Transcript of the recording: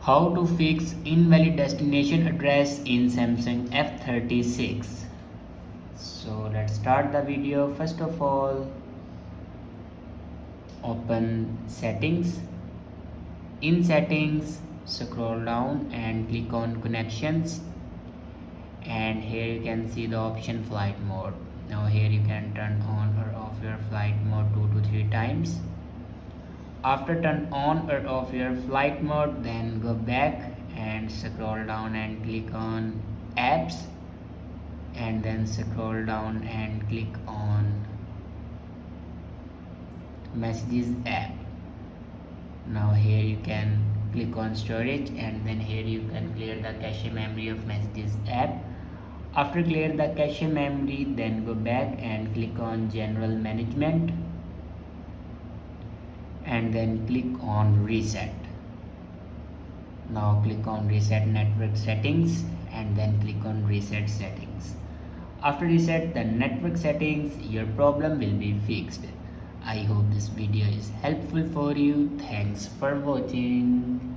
How to fix invalid destination address in Samsung F36. So let's start the video. First of all, open settings. In settings, scroll down and click on connections, and here you can see the option flight mode. Now here you can turn on or off your flight mode 2 to 3 times. After turn on or off your flight mode, then go back and scroll down and click on apps, and then scroll down and click on messages app. Now here you can click on storage, and then here you can clear the cache memory of messages app. After clear the cache memory, then go back and click on general management, and then click on reset. Now click on reset network settings, and then click on reset settings. After reset the network settings, your problem will be fixed. I hope this video is helpful for you. Thanks for watching.